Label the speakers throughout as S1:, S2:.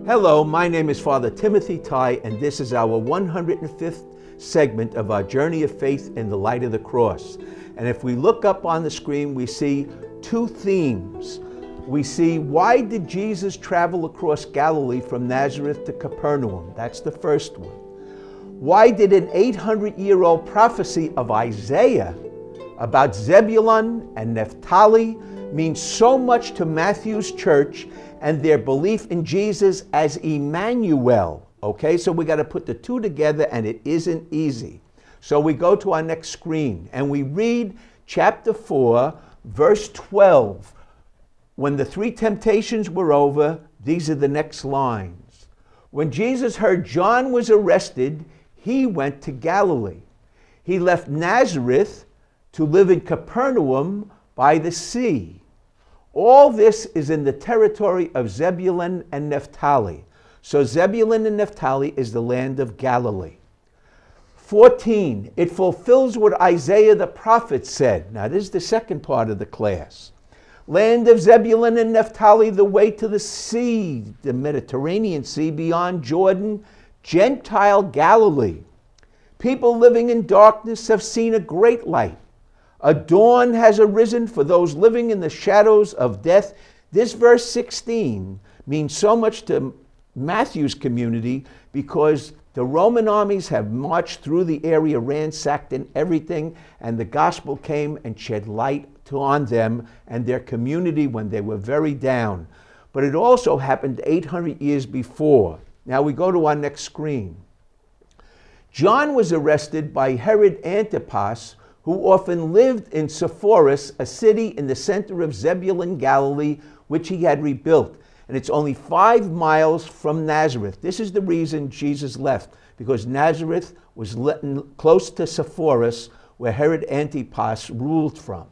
S1: Hello, my name is Father Tighe, and this is our 105th segment of our journey of faith in the light of the cross. And if we look up on the screen, we see two themes. We see, why did Jesus travel across Galilee from Nazareth to Capernaum? That's the first one. Why did an 800-year-old prophecy of Isaiah about Zebulun and Naphtali mean so much to Matthew's church and their belief in Jesus as Emmanuel? Okay, so we got to put the two together, and it isn't easy. So we go to our next screen and we read chapter 4, verse 12. When the three temptations were over, these are the next lines. When Jesus heard John was arrested, he went to Galilee. He left Nazareth to live in Capernaum by the sea. All this is in the territory of Zebulun and Naphtali. So Zebulun and Naphtali is the land of Galilee. 14, it fulfills what Isaiah the prophet said. Now this is the second part of the class. Land of Zebulun and Naphtali, the way to the sea, the Mediterranean Sea beyond Jordan, Gentile Galilee. People living in darkness have seen a great light. A dawn has arisen for those living in the shadows of death. This verse 16 means so much to Matthew's community because the Roman armies have marched through the area, ransacked and everything, and the gospel came and shed light on them and their community when they were very down. But it also happened 800 years before. Now we go to our next screen. John was arrested by Herod Antipas, who often lived in Sepphoris, a city in the center of Zebulun, Galilee, which he had rebuilt. And it's only 5 miles from Nazareth. This is the reason Jesus left, because Nazareth was close to Sepphoris, where Herod Antipas ruled from.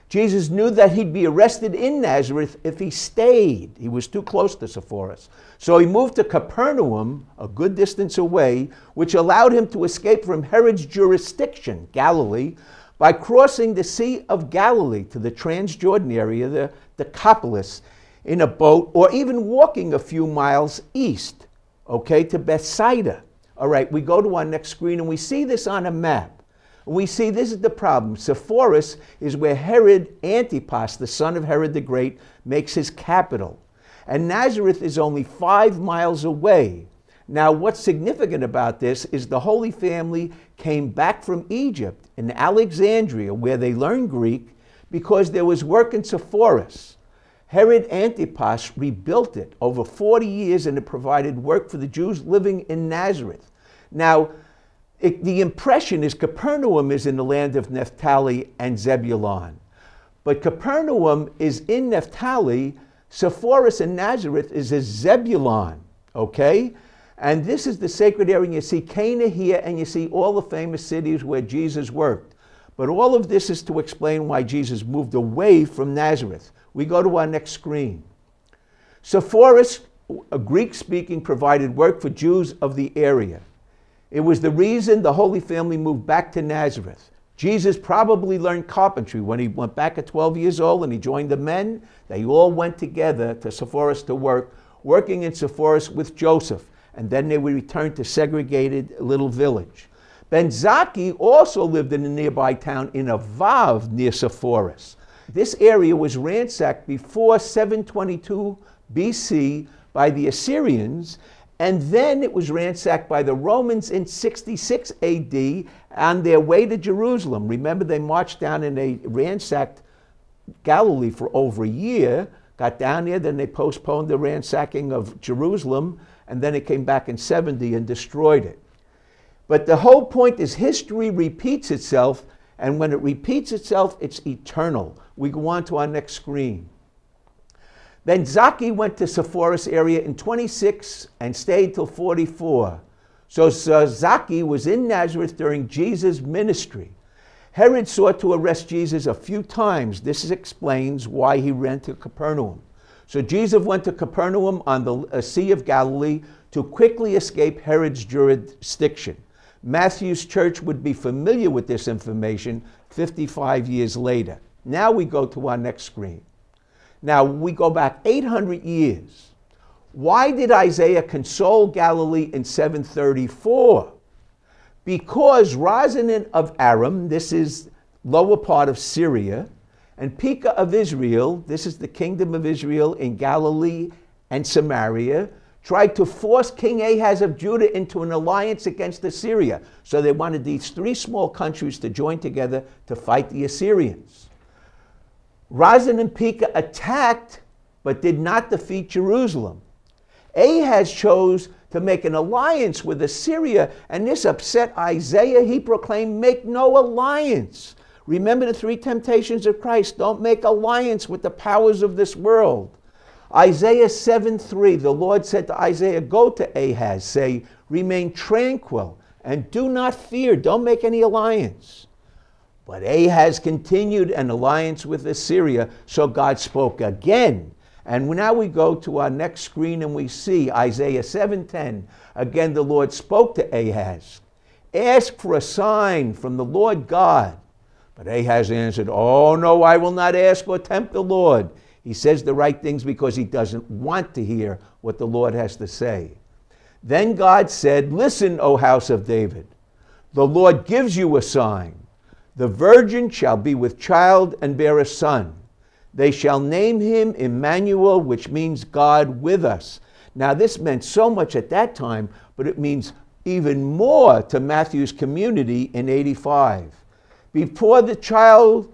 S1: Jesus knew that he'd be arrested in Nazareth if he stayed. He was too close to Sepphoris. So he moved to Capernaum, a good distance away, which allowed him to escape from Herod's jurisdiction, Galilee, by crossing the Sea of Galilee to the Transjordan area, the Decapolis, in a boat, or even walking a few miles east, okay, to Bethsaida. All right, we go to our next screen and we see this on a map. We see this is the problem. Sepphoris is where Herod Antipas, the son of Herod the Great, makes his capital. And Nazareth is only 5 miles away. Now, what's significant about this is the Holy Family came back from Egypt in Alexandria, where they learned Greek, because there was work in Sepphoris. Herod Antipas rebuilt it over 40 years, and it provided work for the Jews living in Nazareth. Now, the impression is Capernaum is in the land of Naphtali and Zebulun. But Capernaum is in Naphtali. Sepphoris and Nazareth is a Zebulun, okay? And this is the sacred area. You see Cana here, and you see all the famous cities where Jesus worked. But all of this is to explain why Jesus moved away from Nazareth. We go to our next screen. Sepphoris, a Greek-speaking, provided work for Jews of the area. It was the reason the Holy Family moved back to Nazareth. Jesus probably learned carpentry when he went back at 12 years old and he joined the men. They all went together to Sepphoris to work, working in Sepphoris with Joseph. And then they would return to segregated little village. Ben Zaki also lived in a nearby town in Avav near Sepphoris. This area was ransacked before 722 BC by the Assyrians, and then it was ransacked by the Romans in 66 AD on their way to Jerusalem. Remember, they marched down and they ransacked Galilee for over a year, got down there, then they postponed the ransacking of Jerusalem, and then it came back in 70 and destroyed it. But the whole point is history repeats itself, and when it repeats itself, it's eternal. We go on to our next screen. Then Zaki went to Sepphoris area in 26 and stayed till 44. So Zaki was in Nazareth during Jesus' ministry. Herod sought to arrest Jesus a few times. This explains why he ran to Capernaum. So Jesus went to Capernaum on the Sea of Galilee to quickly escape Herod's jurisdiction. Matthew's church would be familiar with this information 55 years later. Now we go to our next screen. Now we go back 800 years. Why did Isaiah console Galilee in 734? Because Rozanin of Aram, this is lower part of Syria, and Pekah of Israel, this is the kingdom of Israel in Galilee and Samaria, tried to force King Ahaz of Judah into an alliance against Assyria. So they wanted these three small countries to join together to fight the Assyrians. Rozanin and Pekah attacked, but did not defeat Jerusalem. Ahaz chose to make an alliance with Assyria, and this upset Isaiah. He proclaimed, "Make no alliance." Remember the three temptations of Christ. Don't make alliance with the powers of this world. Isaiah 7:3, the Lord said to Isaiah, "Go to Ahaz, say, remain tranquil and do not fear. Don't make any alliance." But Ahaz continued an alliance with Assyria, so God spoke again. And now we go to our next screen and we see Isaiah 7:10. Again, the Lord spoke to Ahaz. "Ask for a sign from the Lord God." But Ahaz answered, "Oh no, I will not ask or tempt the Lord." He says the right things because he doesn't want to hear what the Lord has to say. Then God said, "Listen, O house of David. The Lord gives you a sign. The virgin shall be with child and bear a son. They shall name him Emmanuel," which means God with us. Now this meant so much at that time, but it means even more to Matthew's community in 85. Before the child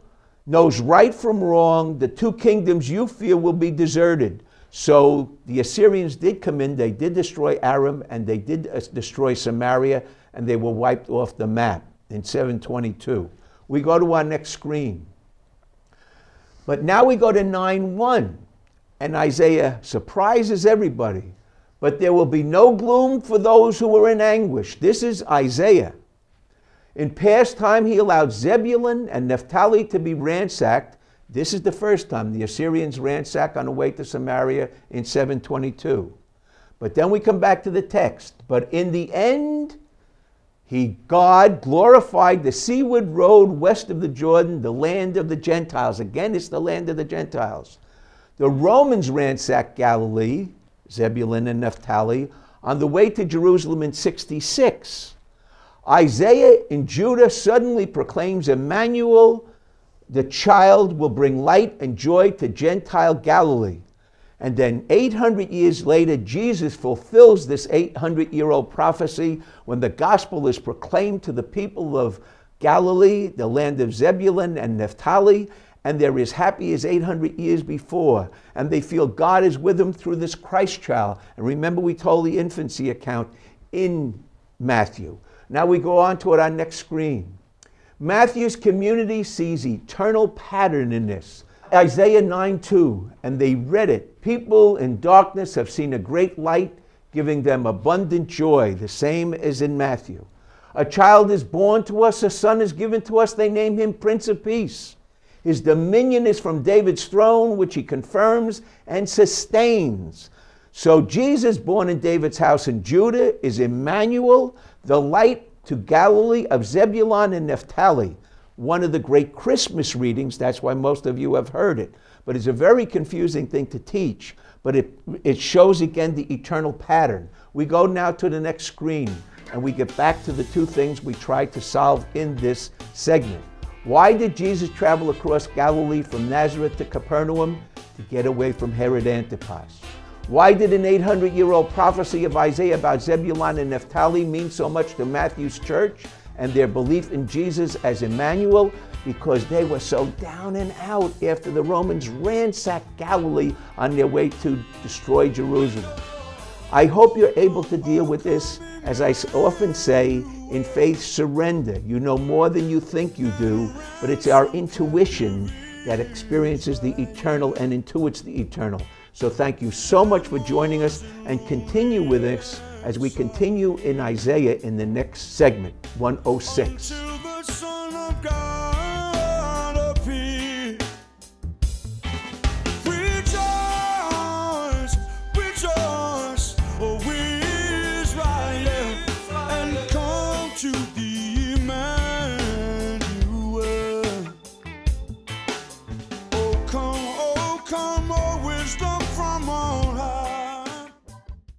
S1: knows right from wrong, the two kingdoms you fear will be deserted. So the Assyrians did come in, they did destroy Aram, and they did destroy Samaria, and they were wiped off the map in 722. We go to our next screen. But now we go to 9:1, and Isaiah surprises everybody. "But there will be no gloom for those who are in anguish." This is Isaiah. "In past time he allowed Zebulun and Naphtali to be ransacked." This is the first time the Assyrians ransacked on the way to Samaria in 722. But then we come back to the text. "But in the end, God glorified the seaward road west of the Jordan, the land of the Gentiles." Again, it's the land of the Gentiles. "The Romans ransacked Galilee," Zebulun and Naphtali, "on the way to Jerusalem in 66. Isaiah in Judah suddenly proclaims Emmanuel, the child, will bring light and joy to Gentile Galilee. And then 800 years later, Jesus fulfills this 800-year-old prophecy when the gospel is proclaimed to the people of Galilee, the land of Zebulun and Naphtali, and they're as happy as 800 years before. And they feel God is with them through this Christ child. And remember, we told the infancy account in Matthew. Now we go on to our next screen. Matthew's community sees eternal pattern in this. Isaiah 9:2, and they read it. "People in darkness have seen a great light, giving them abundant joy," the same as in Matthew. "A child is born to us, a son is given to us, they name him Prince of Peace. His dominion is from David's throne, which he confirms and sustains." So Jesus, born in David's house in Judah, is Emmanuel, the light to Galilee of Zebulun and Naphtali. One of the great Christmas readings, that's why most of you have heard it. But it's a very confusing thing to teach, but it shows again the eternal pattern. We go now to the next screen, and we get back to the two things we tried to solve in this segment. Why did Jesus travel across Galilee from Nazareth to Capernaum? To get away from Herod Antipas. Why did an 800-year-old prophecy of Isaiah about Zebulun and Naphtali mean so much to Matthew's church and their belief in Jesus as Emmanuel? Because they were so down and out after the Romans ransacked Galilee on their way to destroy Jerusalem. I hope you're able to deal with this. As I often say, in faith, surrender. You know more than you think you do, but it's our intuition that experiences the eternal and intuits the eternal. So thank you so much for joining us, and continue with us as we continue in Isaiah in the next segment, 106.